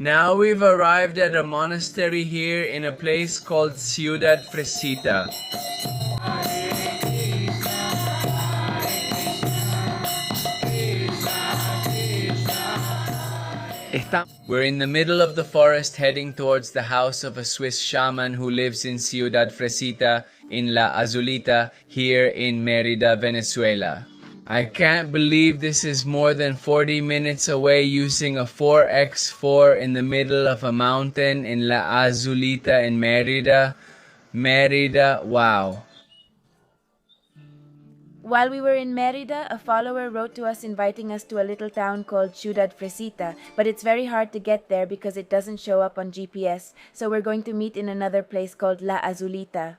Now we've arrived at a monastery here in a place called Ciudad Fresita. We're in the middle of the forest heading towards the house of a Swiss shaman who lives in Ciudad Fresita in La Azulita here in Mérida, Venezuela. I can't believe this is more than 40 minutes away using a 4x4 in the middle of a mountain in La Azulita in Mérida. Mérida, wow. While we were in Mérida, a follower wrote to us inviting us to a little town called Ciudad Fresita, but it's very hard to get there because it doesn't show up on GPS, so we're going to meet in another place called La Azulita.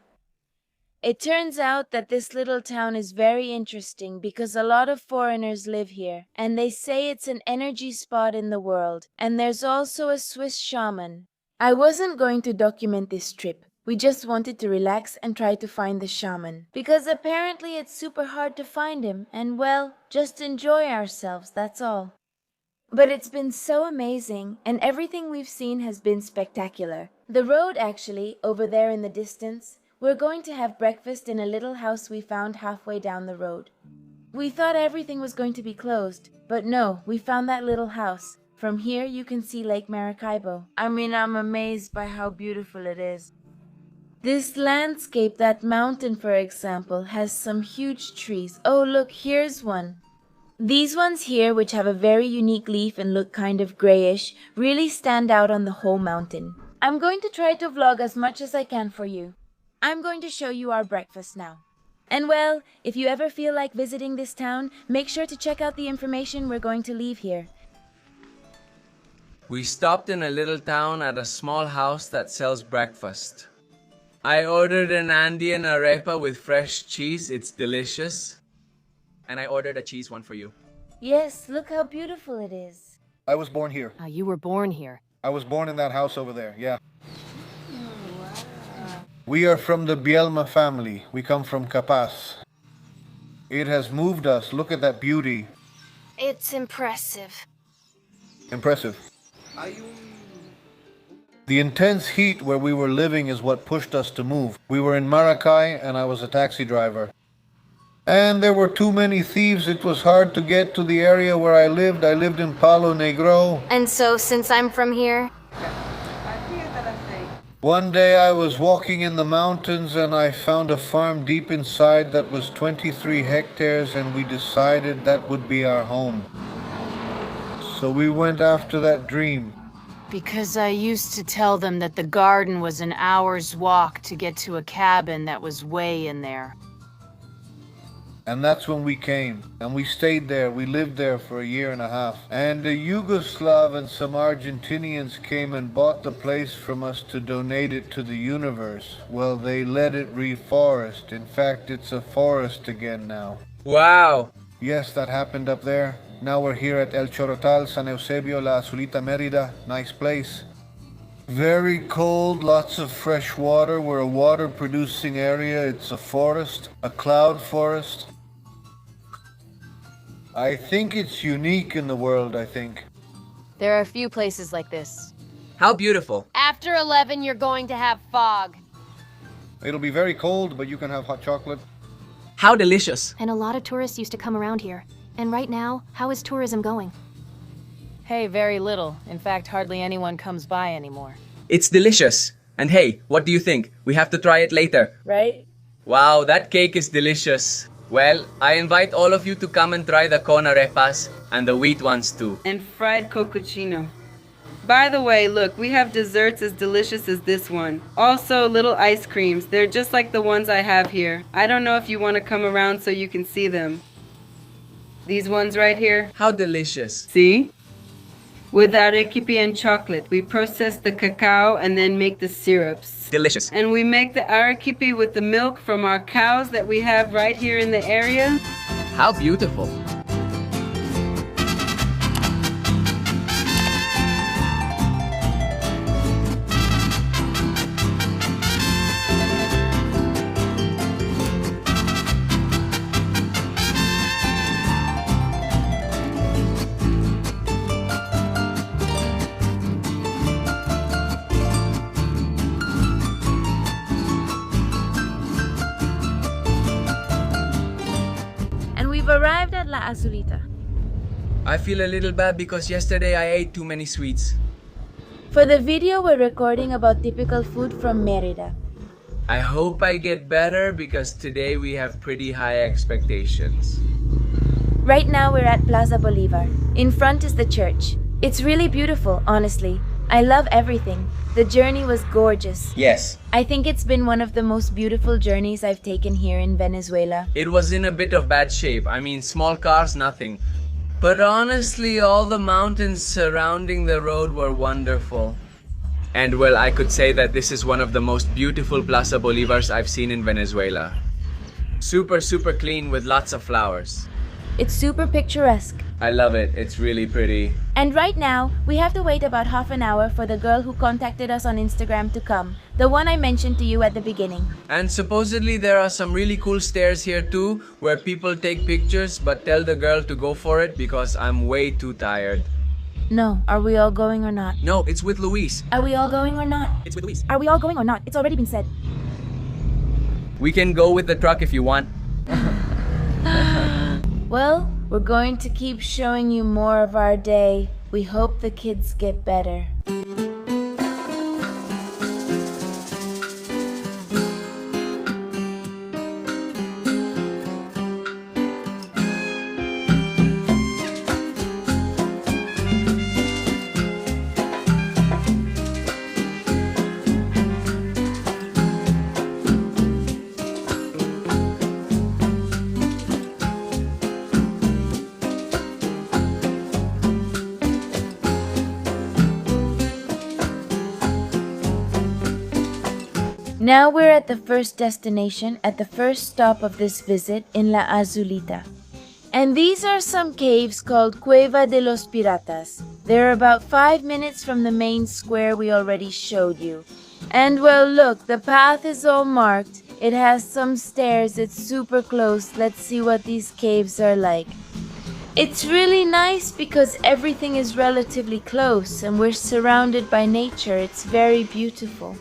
It turns out that this little town is very interesting because a lot of foreigners live here, and they say it's an energy spot in the world, and there's also a Swiss shaman. I wasn't going to document this trip. We just wanted to relax and try to find the shaman. Because apparently it's super hard to find him, and well, just enjoy ourselves, that's all. But it's been so amazing, and everything we've seen has been spectacular. The road actually, over there in the distance, we're going to have breakfast in a little house we found halfway down the road. We thought everything was going to be closed, but no, we found that little house. From here you can see Lake Maracaibo. I'm amazed by how beautiful it is. This landscape, that mountain for example, has some huge trees. Oh look, here's one. These ones here, which have a very unique leaf and look kind of grayish, really stand out on the whole mountain. I'm going to try to vlog as much as I can for you. I'm going to show you our breakfast now. And well, if you ever feel like visiting this town, make sure to check out the information we're going to leave here. We stopped in a little town at a small house that sells breakfast. I ordered an Andean arepa with fresh cheese. It's delicious. And I ordered a cheese one for you. Yes, look how beautiful it is. I was born here. You were born here. I was born in that house over there, yeah. We are from the Bielma family. We come from Capaz. It has moved us. Look at that beauty. It's impressive. Impressive. The intense heat where we were living is what pushed us to move. We were in Maracay and I was a taxi driver. And there were too many thieves. It was hard to get to the area where I lived. I lived in Palo Negro. And so, since I'm from here, one day I was walking in the mountains and I found a farm deep inside that was 23 hectares, and we decided that would be our home. So we went after that dream. because I used to tell them that the garden was an hour's walk to get to a cabin that was way in there. And that's when we came, and we stayed there. We lived there for a year and a half. And a Yugoslav and some Argentinians came and bought the place from us to donate it to the universe. Well, they let it reforest. In fact, it's a forest again now. Wow! Yes, that happened up there. Now we're here at El Chorotal, San Eusebio, La Azulita, Mérida. Nice place. Very cold, lots of fresh water. We're a water-producing area. It's a forest, a cloud forest. I think it's unique in the world, I think. There are a few places like this. How beautiful. After 11, you're going to have fog. It'll be very cold, but you can have hot chocolate. How delicious. And a lot of tourists used to come around here. And right now, how is tourism going? Hey, very little. In fact, hardly anyone comes by anymore. It's delicious. And hey, what do you think? We have to try it later. Right? Wow, that cake is delicious. Well, I invite all of you to come and try the con arepas and the wheat ones too. And fried cocochino. By the way, look, we have desserts as delicious as this one. Also, little ice creams. They're just like the ones I have here. I don't know if you want to come around so you can see them. These ones right here. How delicious. See? With arequipe and chocolate, we process the cacao and then make the syrups. Delicious. And we make the arequipe with the milk from our cows that we have right here in the area. How beautiful. arrived at La Azulita. I feel a little bad because yesterday I ate too many sweets. For the video, we're recording about typical food from Merida. I hope I get better because today we have pretty high expectations. Right now, we're at Plaza Bolivar. In front is the church. It's really beautiful, honestly. I love everything. The journey was gorgeous. Yes. I think it's been one of the most beautiful journeys I've taken here in Venezuela. It was in a bit of bad shape. I mean, small cars, nothing. But honestly, all the mountains surrounding the road were wonderful. And well, I could say that this is one of the most beautiful Plaza Bolivars I've seen in Venezuela. Super clean with lots of flowers. It's super picturesque. I love it. It's really pretty. And right now, we have to wait about half an hour for the girl who contacted us on Instagram to come. The one I mentioned to you at the beginning. And supposedly there are some really cool stairs here too, where people take pictures but tell the girl to go for it because I'm way too tired. No, are we all going or not? No, it's with Luis. Are we all going or not? It's with Luis. Are we all going or not? It's already been said. We can go with the truck if you want. Well, we're going to keep showing you more of our day. We hope the kids get better. Now we're at the first destination, at the first stop of this visit in La Azulita. And these are some caves called Cueva de los Piratas. They're about 5 minutes from the main square we already showed you. And well, look, the path is all marked. It has some stairs, it's super close. Let's see what these caves are like. It's really nice because everything is relatively close and we're surrounded by nature. It's very beautiful.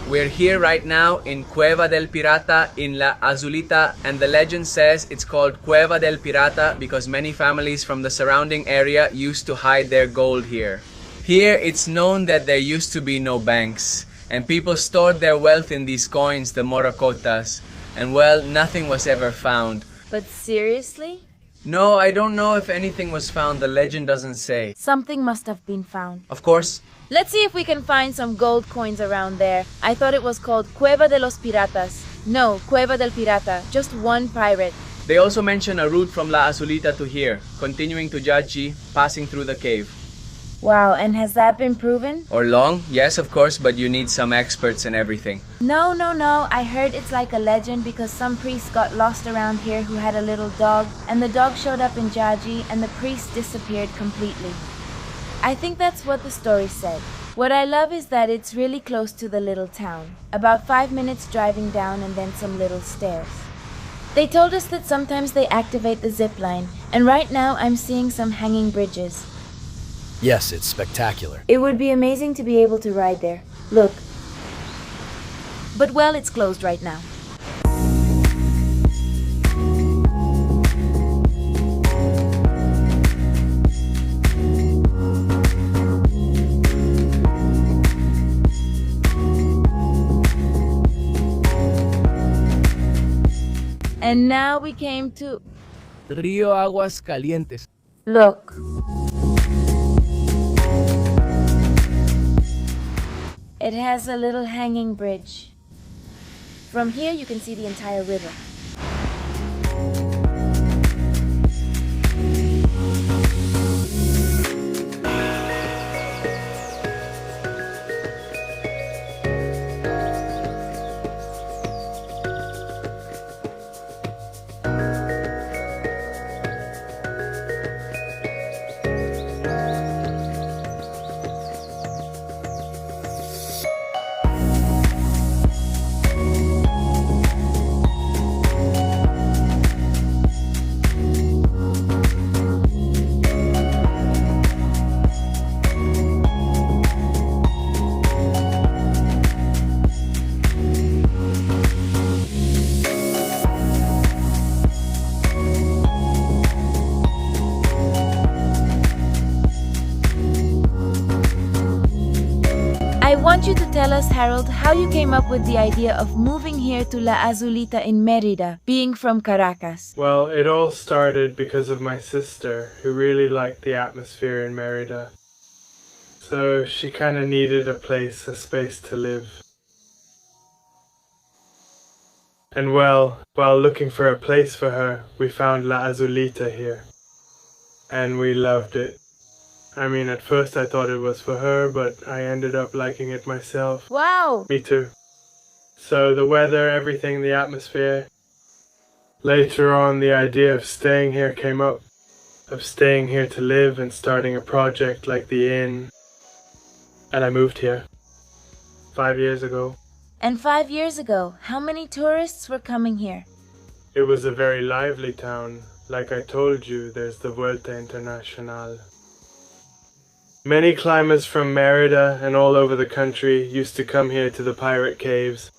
We're here right now in Cueva del Pirata in La Azulita, and the legend says it's called Cueva del Pirata because many families from the surrounding area used to hide their gold here. Here it's known that there used to be no banks, and people stored their wealth in these coins, the morocotas, and well, nothing was ever found. But seriously? No, I don't know if anything was found, the legend doesn't say. Something must have been found. Of course. Let's see if we can find some gold coins around there. I thought it was called Cueva de los Piratas. No, Cueva del Pirata. Just one pirate. They also mention a route from La Azulita to here, continuing to Jaji, passing through the cave. Wow, and has that been proven? Or long? Yes, of course, but you need some experts and everything. No. I heard it's like a legend because some priest got lost around here who had a little dog, and the dog showed up in Jaji, and the priest disappeared completely. I think that's what the story said. What I love is that it's really close to the little town. About 5 minutes driving down and then some little stairs. They told us that sometimes they activate the zip line, and right now I'm seeing some hanging bridges. Yes, it's spectacular. It would be amazing to be able to ride there. Look. But well, it's closed right now. And now we came to... Río Aguas Calientes. Look. It has a little hanging bridge. From here you can see the entire river. want you to tell us, Harold, how you came up with the idea of moving here to La Azulita in Merida, being from Caracas. Well, it all started because of my sister, who really liked the atmosphere in Merida. So she kind of needed a place, a space to live. And well, while looking for a place for her, we found La Azulita here. And we loved it. I mean, at first I thought it was for her, but I ended up liking it myself. Wow! Me too. So the weather, everything, the atmosphere. Later on, the idea of staying here came up. Of staying here to live and starting a project like the inn. And I moved here 5 years ago. And 5 years ago, how many tourists were coming here? It was a very lively town. Like I told you, there's the Vuelta Internacional. Many climbers from Merida and all over the country used to come here to the pirate caves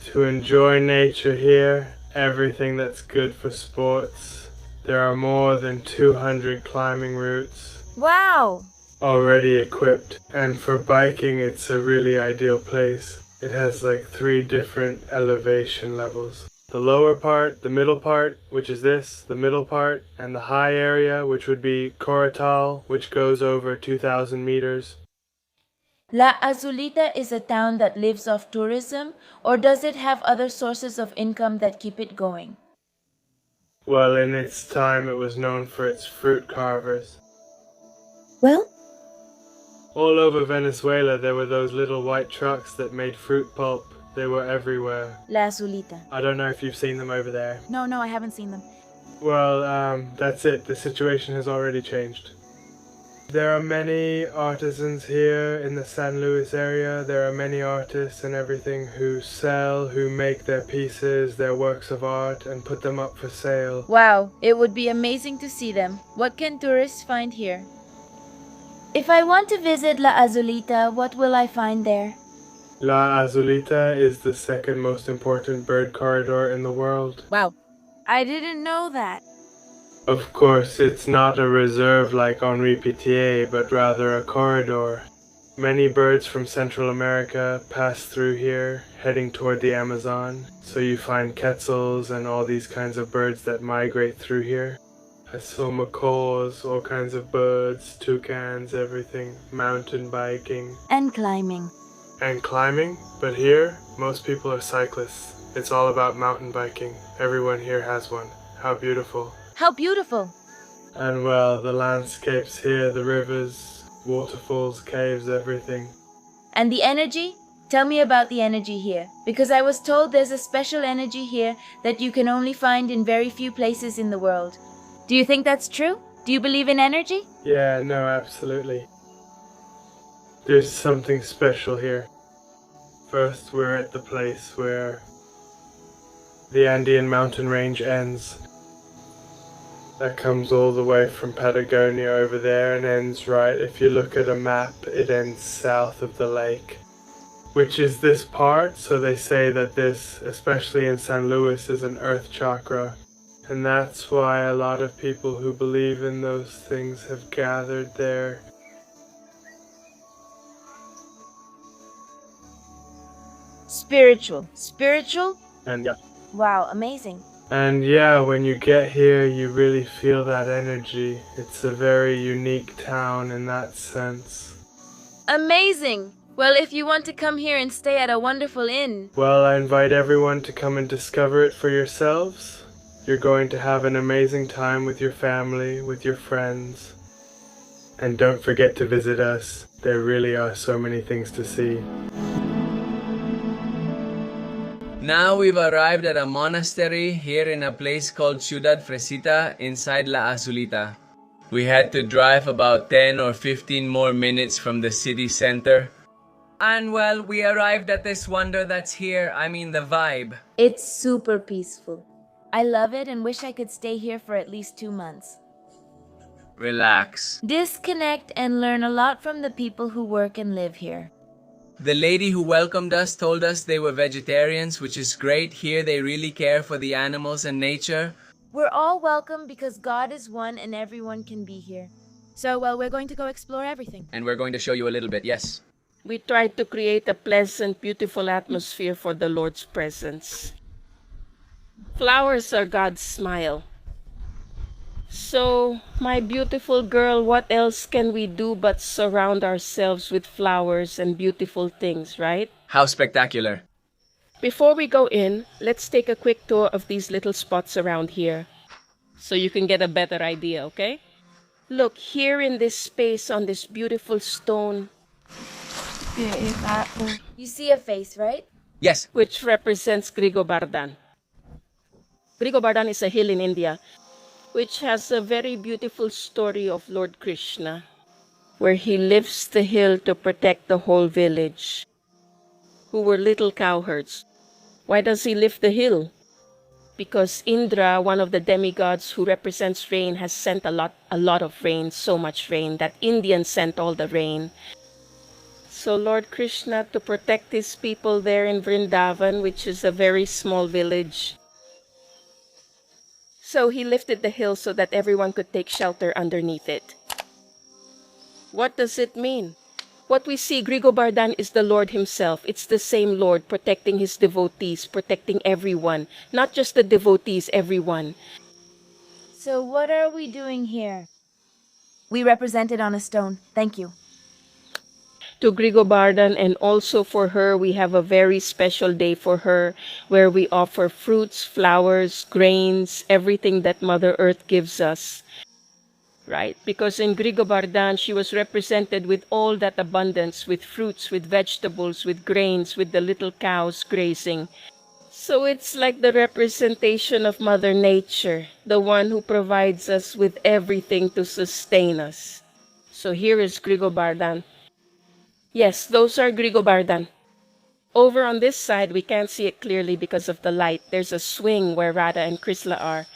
to enjoy nature here, everything that's good for sports. There are more than 200 climbing routes. Wow! Already equipped, and for biking it's a really ideal place. It has like 3 different elevation levels. The lower part, the middle part, which is this, the middle part, and the high area, which would be Corotal, which goes over 2,000 meters. La Azulita is a town that lives off tourism, or does it have other sources of income that keep it going? Well, in its time it was known for its fruit carvers. Well? All over Venezuela there were those little white trucks that made fruit pulp. They were everywhere. La Azulita. I don't know if you've seen them over there. No, I haven't seen them. Well, that's it. The situation has already changed. There are many artisans here in the San Luis area. There are many artists and everything who sell, who make their pieces, their works of art, and put them up for sale. Wow, it would be amazing to see them. What can tourists find here? If I want to visit La Azulita, what will I find there? La Azulita is the second most important bird corridor in the world. Wow, I didn't know that. Of course, it's not a reserve like Henri Pittier, but rather a corridor. Many birds from Central America pass through here, heading toward the Amazon. So you find quetzals and all these kinds of birds that migrate through here. I saw macaws, all kinds of birds, toucans, everything, mountain biking. And climbing. And climbing, but here, most people are cyclists. It's all about mountain biking. Everyone here has one. How beautiful. How beautiful! And well, the landscapes here, the rivers, waterfalls, caves, everything. And the energy? Tell me about the energy here, because I was told there's a special energy here that you can only find in very few places in the world. Do you think that's true? Do you believe in energy? Yeah, no, absolutely. There's something special here. First, we're at the place where the Andean mountain range ends. That comes all the way from Patagonia over there and ends right. If you look at a map, it ends south of the lake, which is this part. So they say that this, especially in San Luis, is an earth chakra. And that's why a lot of people who believe in those things have gathered there. Spiritual. Spiritual? And yeah. Wow, amazing. And yeah, when you get here, you really feel that energy. It's a very unique town in that sense. Amazing! Well, if you want to come here and stay at a wonderful inn... Well, I invite everyone to come and discover it for yourselves. You're going to have an amazing time with your family, with your friends. And don't forget to visit us. There really are so many things to see. Now we've arrived at a monastery here in a place called Ciudad Fresita inside La Azulita. We had to drive about 10 or 15 more minutes from the city center. And well, we arrived at this wonder that's here. I mean the vibe. It's super peaceful. I love it and wish I could stay here for at least 2 months. Relax. Disconnect and learn a lot from the people who work and live here. The lady who welcomed us told us they were vegetarians, which is great. Here they really care for the animals and nature. We're all welcome because God is one and everyone can be here. So, well, we're going to go explore everything. And we're going to show you a little bit, yes. We tried to create a pleasant, beautiful atmosphere for the Lord's presence. Flowers are God's smile. So, my beautiful girl, what else can we do but surround ourselves with flowers and beautiful things, right? How spectacular. Before we go in, let's take a quick tour of these little spots around here so you can get a better idea, okay? Look, here in this space on this beautiful stone, You see a face, right? Yes. which represents Grigobardan. Grigobardan is a hill in India, which has a very beautiful story of Lord Krishna, where he lifts the hill to protect the whole village, who were little cowherds. Why does he lift the hill? Because Indra, one of the demigods who represents rain, has sent a lot of rain, so much rain, that Indians sent all the rain. So Lord Krishna, to protect his people there in Vrindavan, which is a very small village, so he lifted the hill so that everyone could take shelter underneath it. What does it mean? What we see, Grigobardan is the Lord himself. It's the same Lord protecting his devotees, protecting everyone. Not just the devotees, everyone. So what are we doing here? We represent it on a stone. Thank you. To Grigobardan, and also for her, we have a very special day for her where we offer fruits, flowers, grains, everything that Mother Earth gives us. Right? Because in Grigobardan, she was represented with all that abundance, with fruits, with vegetables, with grains, with the little cows grazing. So it's like the representation of Mother Nature, the one who provides us with everything to sustain us. So here is Grigobardan. Yes, those are Grigobardan. Over on this side, we can't see it clearly because of the light. There's a swing where Radha and Krishna are.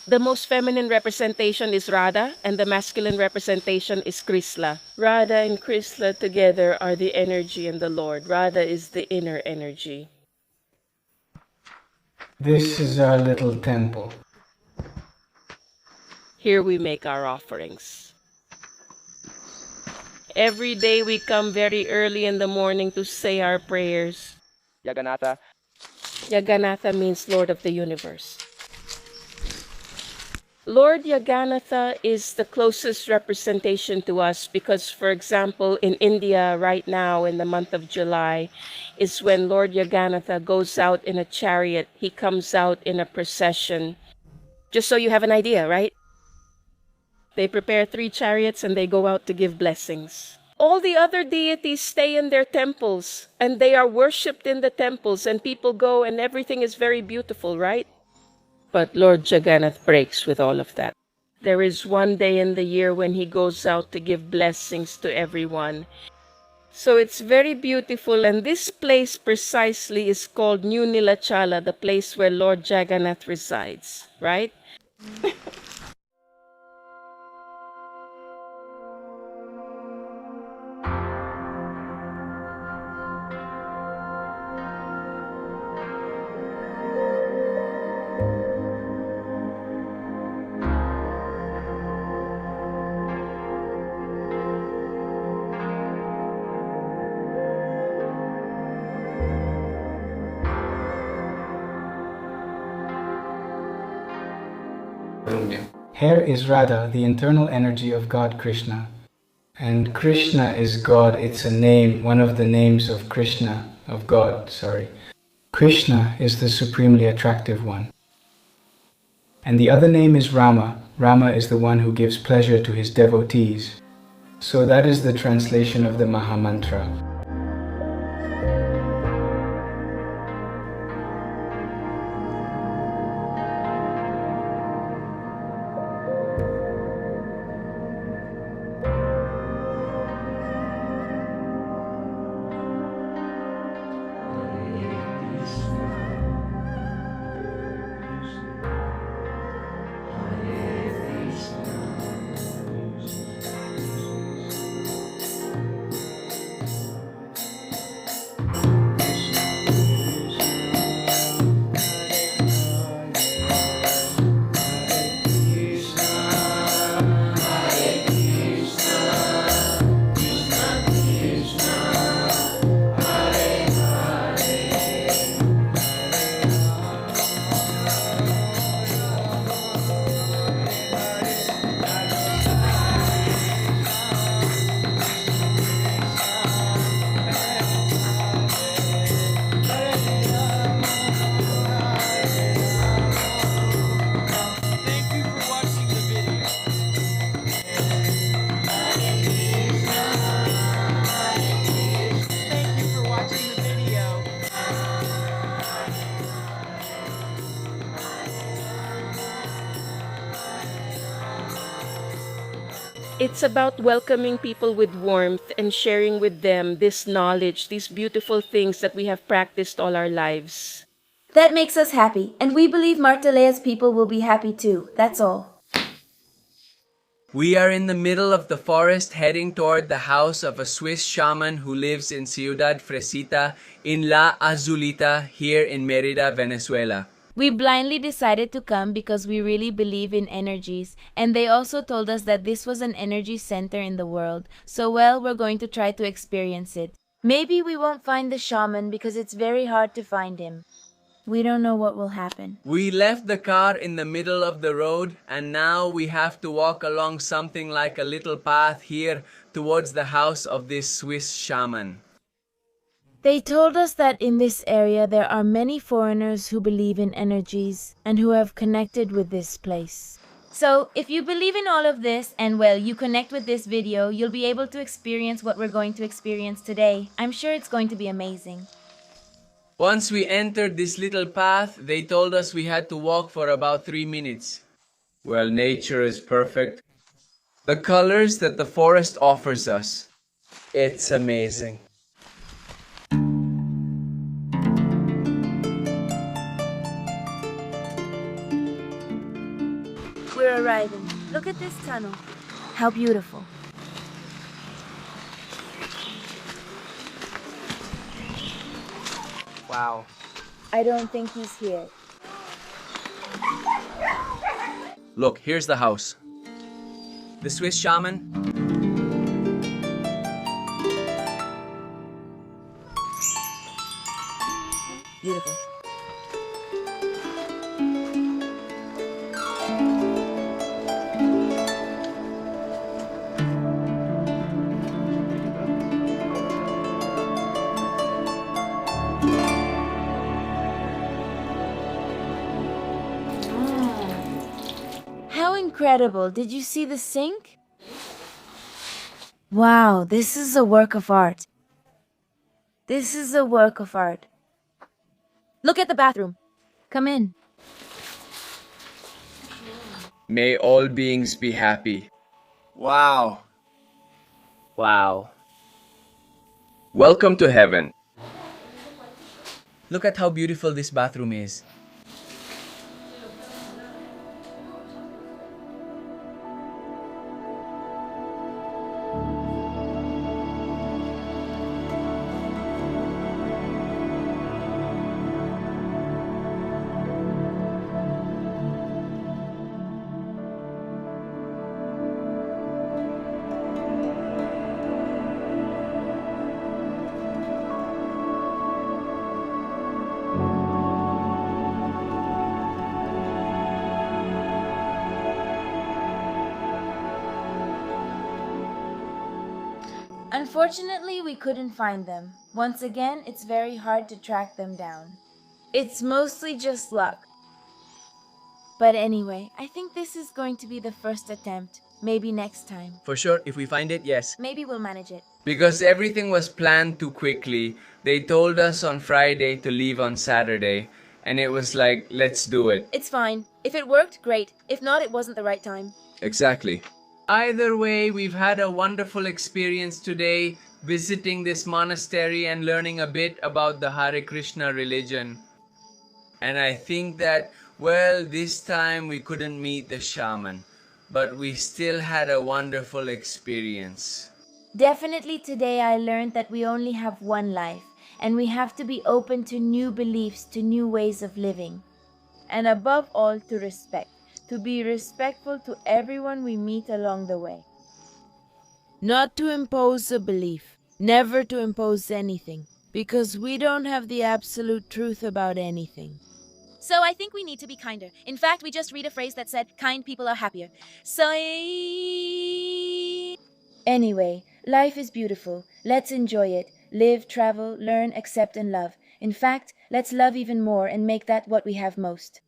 The most feminine representation is Radha, and the masculine representation is Krishna. Radha and Krishna together are the energy in the Lord. Radha is the inner energy. This is our little temple. Here we make our offerings. Every day we come very early in the morning to say our prayers. Jagannatha. Jagannatha means Lord of the Universe. Lord Jagannatha is the closest representation to us because, for example, in India right now in the month of July is when Lord Jagannatha goes out in a chariot. He comes out in a procession. Just so you have an idea, right? They prepare 3 chariots and they go out to give blessings. All the other deities stay in their temples and they are worshipped in the temples and people go and everything is very beautiful, right? But Lord Jagannath breaks with all of that. There is one day in the year when he goes out to give blessings to everyone. So it's very beautiful, and this place precisely is called New Nilachala, the place where Lord Jagannath resides, right? Hare is Radha, the internal energy of God Krishna. And Krishna is God, it's a name, one of the names of Krishna, of God, sorry. Krishna is the supremely attractive one. And the other name is Rama. Rama is the one who gives pleasure to his devotees. So that is the translation of the Mahamantra. It's about welcoming people with warmth and sharing with them this knowledge, these beautiful things that we have practiced all our lives. That makes us happy, and we believe Martelea's people will be happy too. That's all. We are in the middle of the forest heading toward the house of a Swiss shaman who lives in Ciudad Fresita in La Azulita here in Merida, Venezuela. We blindly decided to come because we really believe in energies, and they also told us that this was an energy center in the world, so well, we're going to try to experience it. Maybe we won't find the shaman because it's very hard to find him. We don't know what will happen. We left the car in the middle of the road and now we have to walk along something like a little path here towards the house of this Swiss shaman. They told us that in this area there are many foreigners who believe in energies and who have connected with this place. So, if you believe in all of this and well, you connect with this video, you'll be able to experience what we're going to experience today. I'm sure it's going to be amazing. Once we entered this little path, they told us we had to walk for about 3 minutes. Well, nature is perfect. The colors that the forest offers us, it's amazing. We're arriving. Look at this tunnel. How beautiful. Wow. I don't think he's here. Look, here's the house. The Swiss shaman. Beautiful. Incredible. Did you see the sink? Wow, this is a work of art. This is a work of art. Look at the bathroom. Come in. May all beings be happy. Wow. Wow. Welcome to heaven. Look at how beautiful this bathroom is. Unfortunately, we couldn't find them. Once again, it's very hard to track them down. It's mostly just luck. But anyway, I think this is going to be the first attempt. Maybe next time. For sure, if we find it, yes. Maybe we'll manage it. Because everything was planned too quickly, they told us on Friday to leave on Saturday. And it was like, let's do it. It's fine. If it worked, great. If not, it wasn't the right time. Exactly. Either way, we've had a wonderful experience today visiting this monastery and learning a bit about the Hare Krishna religion. And I think that, well, this time we couldn't meet the shaman, but we still had a wonderful experience. Definitely today I learned that we only have one life, and we have to be open to new beliefs, to new ways of living. And above all, to respect. To be respectful to everyone we meet along the way. Not to impose a belief, never to impose anything, because we don't have the absolute truth about anything. So I think we need to be kinder. In fact, we just read a phrase that said, kind people are happier. So... Anyway, life is beautiful. Let's enjoy it. Live, travel, learn, accept, and love. In fact, let's love even more and make that what we have most.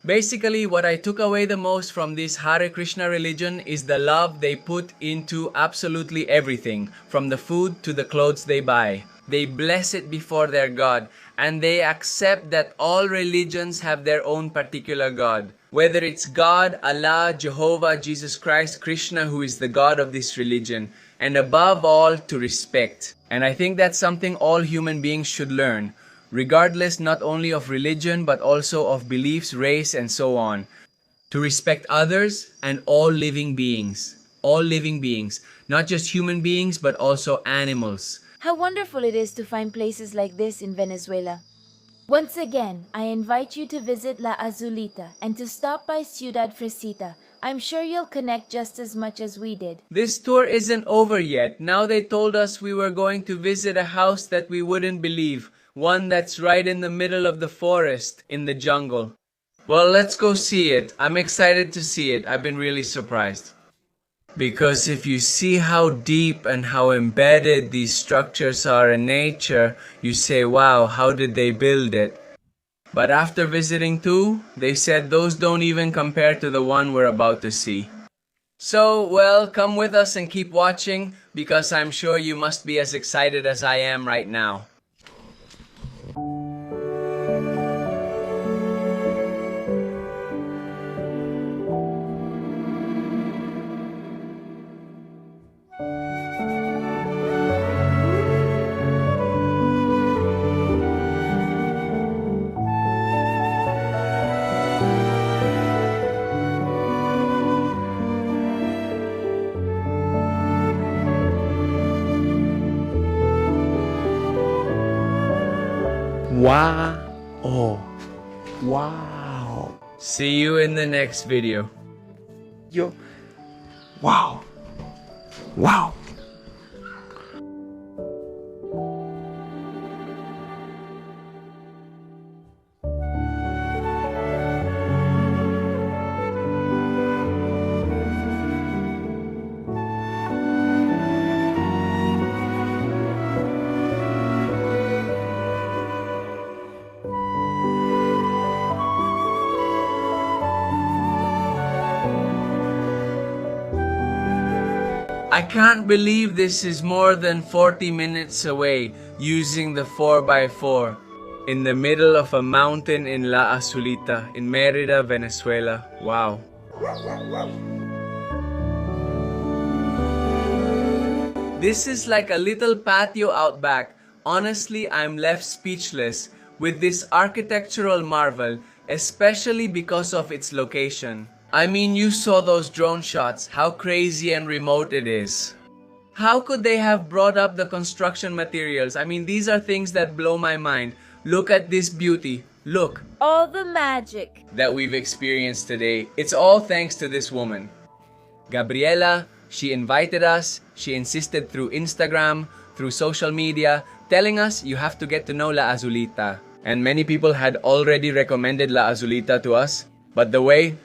Basically, what I took away the most from this Hare Krishna religion is the love they put into absolutely everything, from the food to the clothes they buy. They bless it before their God, and they accept that all religions have their own particular God. Whether it's God, Allah, Jehovah, Jesus Christ, Krishna, who is the God of this religion, and above all, to respect. And I think that's something all human beings should learn, regardless not only of religion, but also of beliefs, race, and so on. To respect others and all living beings. All living beings, not just human beings, but also animals. How wonderful it is to find places like this in Venezuela. Once again, I invite you to visit La Azulita and to stop by Ciudad Fresita. I'm sure you'll connect just as much as we did. This tour isn't over yet. Now they told us we were going to visit a house that we wouldn't believe. One that's right in the middle of the forest, in the jungle. Well, let's go see it. I'm excited to see it. I've been really surprised. Because if you see how deep and how embedded these structures are in nature, you say, wow, how did they build it? But after visiting two, they said those don't even compare to the one we're about to see. So, well, come with us and keep watching, because I'm sure you must be as excited as I am right now. Wow. Oh. Wow. See you in the next video. Yo. Wow. Wow. I can't believe this is more than 40 minutes away using the 4x4 in the middle of a mountain in La Azulita in Merida, Venezuela. Wow. This is like a little patio out back. Honestly, I'm left speechless with this architectural marvel, especially because of its location. I mean, you saw those drone shots, how crazy and remote it is. How could they have brought up the construction materials? I mean, these are things that blow my mind. Look at this beauty. Look. All the magic That we've experienced today. It's all thanks to this woman. Gabriela, she invited us. She insisted through Instagram, through social media, telling us you have to get to know La Azulita. And many people had already recommended La Azulita to us. But the way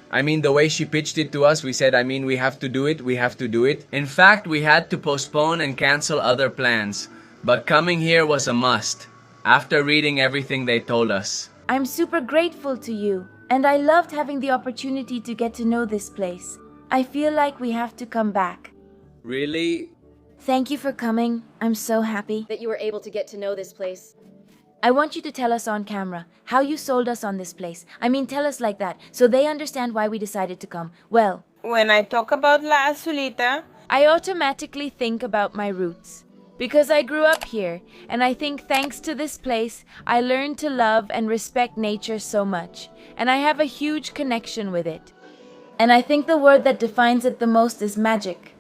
she pitched it to us, we said, we have to do it, we have to do it. In fact, we had to postpone and cancel other plans. But coming here was a must, after reading everything they told us. I'm super grateful to you, and I loved having the opportunity to get to know this place. I feel like we have to come back. Really? Thank you for coming. I'm so happy that you were able to get to know this place. I want you to tell us on camera how you sold us on this place. Tell us like that, so they understand why we decided to come. Well, when I talk about La Azulita, I automatically think about my roots. Because I grew up here, and I think thanks to this place, I learned to love and respect nature so much. And I have a huge connection with it. And I think the word that defines it the most is magic.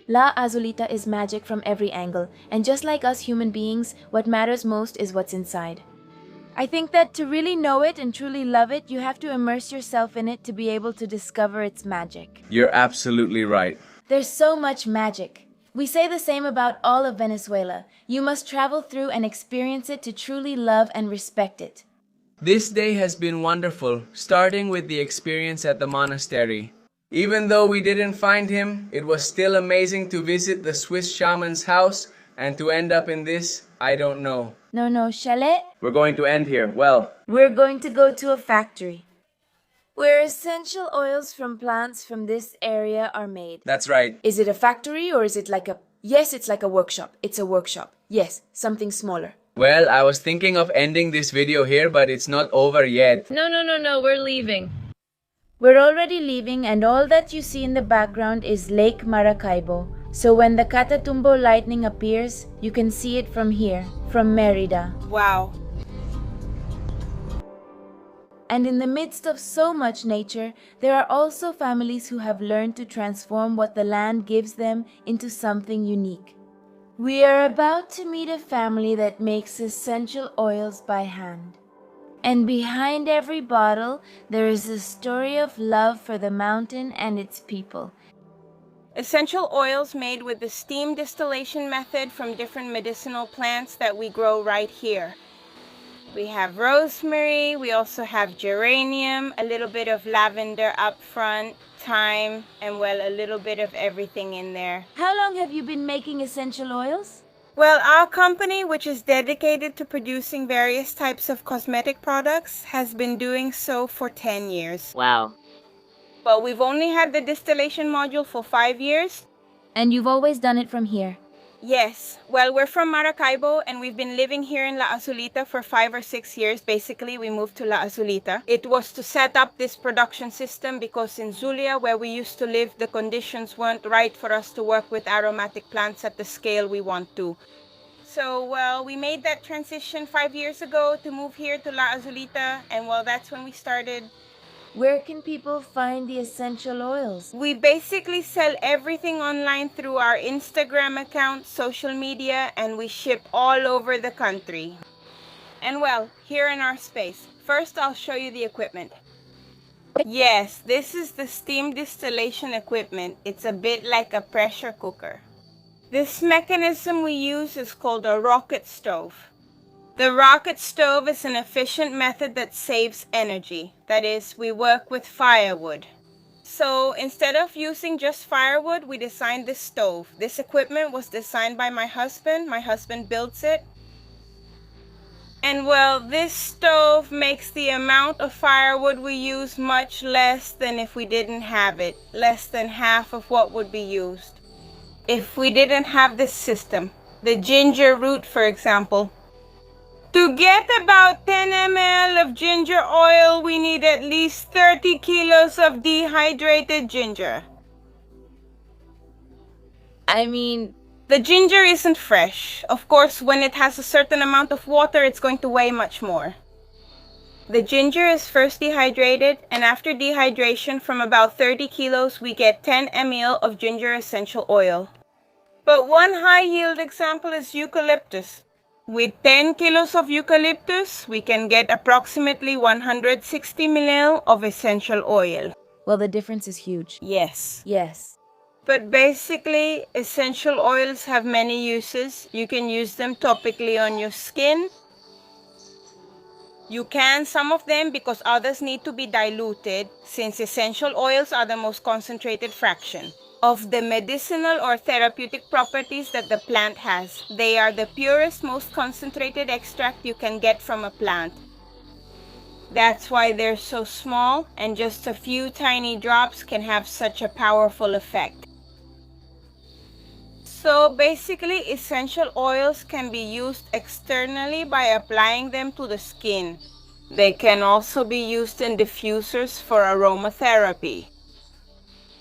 La Azulita is magic from every angle, and just like us human beings, what matters most is what's inside. I think that to really know it and truly love it, you have to immerse yourself in it to be able to discover its magic. You're absolutely right. There's so much magic. We say the same about all of Venezuela. You must travel through and experience it to truly love and respect it. This day has been wonderful, starting with the experience at the monastery. Even though we didn't find him, it was still amazing to visit the Swiss shaman's house, and to end up in this, I don't know. No, chalet? We're going to end here. Well, we're going to go to a factory where essential oils from plants from this area are made. That's right. Is it a factory or is it like a... Yes, it's like a workshop. It's a workshop. Yes, something smaller. Well, I was thinking of ending this video here, but it's not over yet. No, we're leaving. We're already leaving, and all that you see in the background is Lake Maracaibo. So when the Catatumbo lightning appears, you can see it from here, from Merida. Wow. And in the midst of so much nature, there are also families who have learned to transform what the land gives them into something unique. We are about to meet a family that makes essential oils by hand. And behind every bottle, there is a story of love for the mountain and its people. Essential oils made with the steam distillation method from different medicinal plants that we grow right here. We have rosemary, we also have geranium, a little bit of lavender up front, thyme, and well, a little bit of everything in there. How long have you been making essential oils? Well, our company, which is dedicated to producing various types of cosmetic products, has been doing so for 10 years. Wow. But we've only had the distillation module for 5 years. And you've always done it from here? Yes. Well, we're from Maracaibo and we've been living here in La Azulita for 5 or 6 years. Basically, we moved to La Azulita. It was to set up this production system because in Zulia, where we used to live, the conditions weren't right for us to work with aromatic plants at the scale we want to. So, well, we made that transition 5 years ago to move here to La Azulita, and well, that's when we started. Where can people find the essential oils? We basically sell everything online through our Instagram account, social media, and we ship all over the country. And well, here in our space. First, I'll show you the equipment. Yes, this is the steam distillation equipment. It's a bit like a pressure cooker. This mechanism we use is called a rocket stove. The rocket stove is an efficient method that saves energy. That is, we work with firewood. So instead of using just firewood, we designed this stove. This equipment was designed by my husband. My husband builds it. And well, this stove makes the amount of firewood we use much less than if we didn't have it. Less than half of what would be used if we didn't have this system. The ginger root, for example. To get about 10 ml of ginger oil, we need at least 30 kilos of dehydrated ginger. I mean, the ginger isn't fresh. Of course, when it has a certain amount of water, it's going to weigh much more. The ginger is first dehydrated, and after dehydration from about 30 kilos, we get 10 ml of ginger essential oil. But one high yield example is eucalyptus. With 10 kilos of eucalyptus, we can get approximately 160 ml of essential oil. Well, the difference is huge. Yes. Yes. But basically, essential oils have many uses. You can use them topically on your skin. You can, some of them, because others need to be diluted, since essential oils are the most concentrated fraction of the medicinal or therapeutic properties that the plant has. They are the purest, most concentrated extract you can get from a plant. That's why they're so small, and just a few tiny drops can have such a powerful effect. So basically, essential oils can be used externally by applying them to the skin. They can also be used in diffusers for aromatherapy,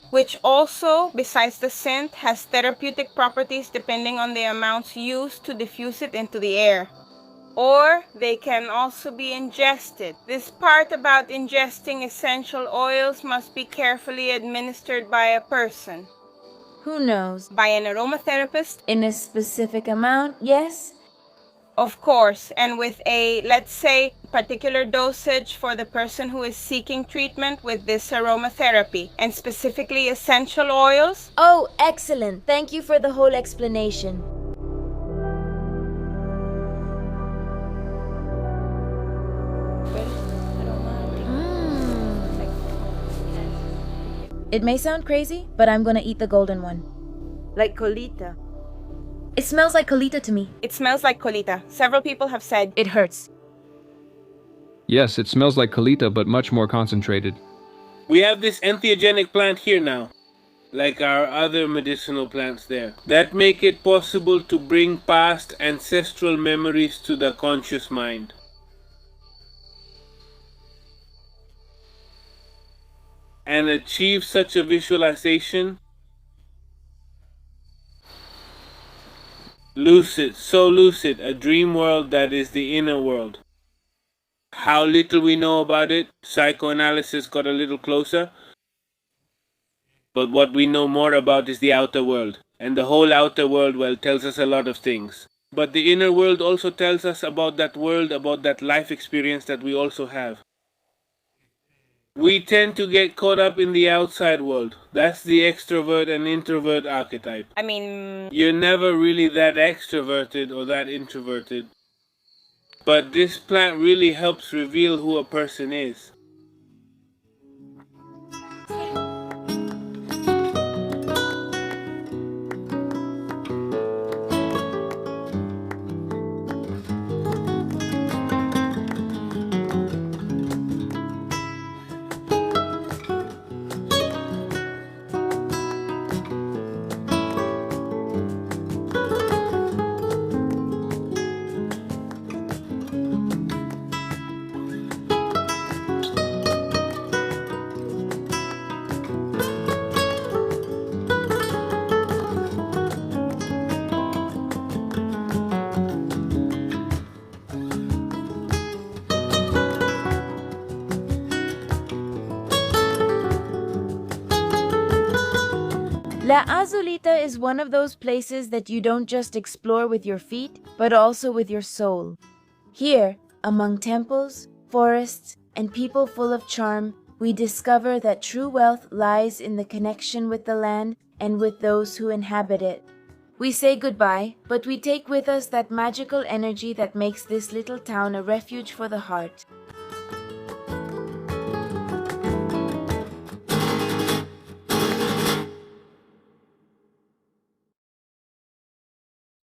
which also, besides the scent, has therapeutic properties depending on the amounts used to diffuse it into the air. Or they can also be ingested. This part about ingesting essential oils must be carefully administered by a person. Who knows? By an aromatherapist. In a specific amount, yes? Of course, and with a, let's say, particular dosage for the person who is seeking treatment with this aromatherapy, and specifically essential oils. Oh, excellent. Thank you for the whole explanation. It may sound crazy, but I'm gonna eat the golden one. Like colita. It smells like colita to me. It smells like colita. Several people have said it hurts. Yes, it smells like colita, but much more concentrated. We have this entheogenic plant here now. like our other medicinal plants there, that make it possible to bring past ancestral memories to the conscious mind. And achieve such a visualization, lucid, so lucid, a dream world that is the inner world. How little we know about it, psychoanalysis got a little closer, but what we know more about is the outer world. And the whole outer world, well, tells us a lot of things. But the inner world also tells us about that world, about that life experience that we also have. We tend to get caught up in the outside world. That's the extrovert and introvert archetype. I mean, you're never really that extroverted or that introverted. But this plant really helps reveal who a person is. La Azulita is one of those places that you don't just explore with your feet, but also with your soul. Here, among temples, forests, and people full of charm, we discover that true wealth lies in the connection with the land and with those who inhabit it. We say goodbye, but we take with us that magical energy that makes this little town a refuge for the heart.